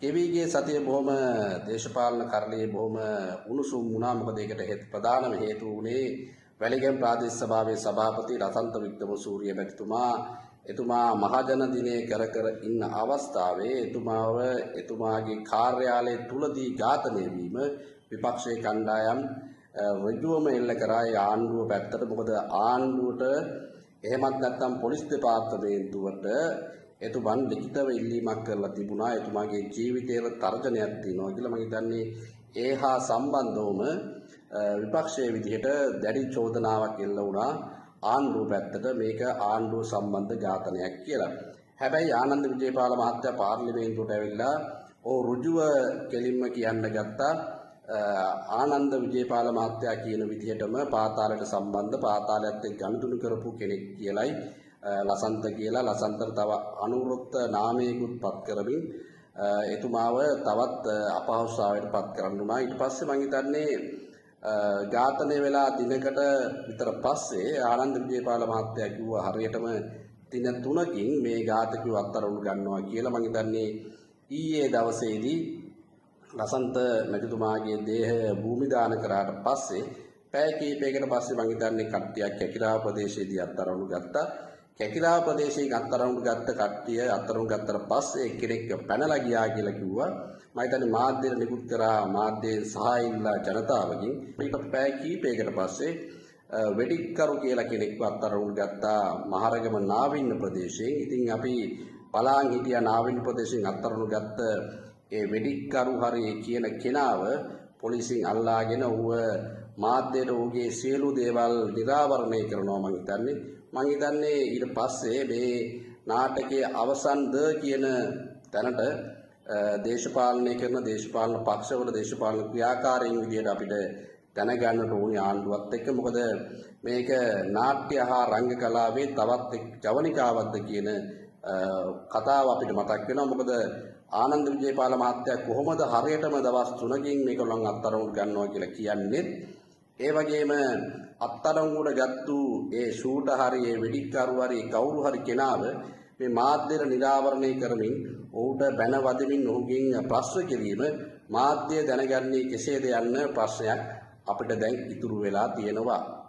කෙවිගේ සතිය බොහොම දේශපාලන කරලියේ බොහොම උණුසුම් වුණා. මොකද ඒකට ප්‍රධානම හේතුව උනේ වැලිගම් ප්‍රාදේශ සභාවේ සභාපති ලසන්ත වික්‍රමසූරිය මැතිතුමා එතුමා මහජන දිනේ කර ඉන්න අවස්ථාවේ එතුමාගේ කාර්යාලය තුලදී ඝාතනය වීම විපක්ෂයේ කණ්ඩායම් ඍජුවම එල්ල කරා ඒ ආණ්ඩුව පැත්තට. මොකද ආණ්ඩුවට එහෙමත් නැත්නම් පොලිස් දෙපාර්තමේන්තුවට එතුමන් ලිඛිතව ඉල්ලීමක් කරලා තිබුණා. එතුමාගේ ජීවිතයේ තර්ජනයක් තියෙනවා කියලා. මම හිතන්නේ ඒ හා සම්බන්ධවම විපක්ෂයේ විදිහට දැඩි චෝදනාවක් එල්ල වුණා ආණ්ඩුව පැත්තට මේක ආණ්ඩුව සම්බන්ධ ඝාතනයක් කියලා. හැබැයි ආනන්ද විජේපාල මහත්තයා පාර්ලිමේන්තුවට ඇවිල්ලා ඍජුව කෙලින්ම කියන්න ගත්තා. ආනන්ද විජේපාල මහත්තයා කියන විදිහටම පාතාලයට සම්බන්ධ පාතාලයත් එක්ක ගනුදෙනු කරපු කෙනෙක් කියලයි ලසන්ත කියලා. ලසන්තට තව අනුවෘත්ත නාමයකුත් පත් කරමින් එතුමාව තවත් අපහසුතාවයට පත් කරන්න උනා. ඊට පස්සේ මම හිතන්නේ ඝාතනය වෙලා දිනකට විතර පස්සේ ආනන්ද විජේපාල මහත්තයා කිව්වා හරියටම දින 3කින් මේ ඝාතකයව අත්අඩංගුවට ගන්නවා කියලා. මම හිතන්නේ ඊයේ දවසේදී ලසන්ත මැතිතුමාගේ දේහය භූමිදාන කරාට පස්සේ පැය කිහිපයකට පස්සේ මම හිතන්නේ කට්ටියක් කැකිරාව ප්‍රදේශයේදී අත්අඩංගුවට ගත්තා. කැකිරාව ප්‍රදේශයෙන් අත්අඩංගුවට ගත්ත කට්ටිය අත්අඩංගුවට ගත්තට පස්සේ එක්කෙනෙක් පැනලා ගියා කියලා කිව්වා. මම හිතන්නේ මාධ්‍යයට නිකුත් කරා මාධ්‍යයෙන් සහාය ඉල්ලා ජනතාවගෙන්. ඊට පැය කිහිපයකට පස්සේ වෙඩික්කරු කියලා කෙනෙක්ව අත්අඩංගුවට ගත්තා මහරගම නාවින්න ප්‍රදේශයෙන්. ඉතින් අපි බලාන් හිටියා නාවින්න ප්‍රදේශයෙන් අත්අඩංගුවට ගත්ත ඒ වෙඩික්කරු හරි කියන කෙනාව පොලිසියෙන් අල්ලාගෙන ඌව මාධ්‍යයට ඌගේ සියලු දේවල් නිරාවරණය කරනවා. මම හිතන්නේ ඊට පස්සේ මේ නාටකයේ අවසන්ද කියන තැනට දේශපාලනය කරන දේශපාලන පක්ෂවල දේශපාලන ක්‍රියාකාරීන් විදියට අපිට දැනගන්නට ඕනේ ආණ්ඩුවත් එක්ක. මොකද මේක නාට්‍ය හා රංග කලාවේ තවත් ජවනිකාවක්ද කියන කතාව අපිට මතක් වෙනවා. මොකද ආනන්ද විජේපාල මහත්තයා කොහොමද හරියටම දවස් 3කින් මේගොල්ලන් අත්අඩංගුවට ගන්නවා කියලා කියන්නේ. ඒ වගේම අත්අඩංගුවට ගත්තු ඒ ෂූට හරි ඒ වෙඩික්කරු හරි කවුරු හරි කෙනාව මේ මාධ්‍යයට නිරාවරණය කරමින් ඔහුට බැන වදිමින් ඔහුගෙන් ප්‍රශ්න කිරීම මාධ්‍ය දැනගන්නේ කෙසේද යන්න ප්‍රශ්නයක් අපිට දැන් ඉතුරු වෙලා තියෙනවා.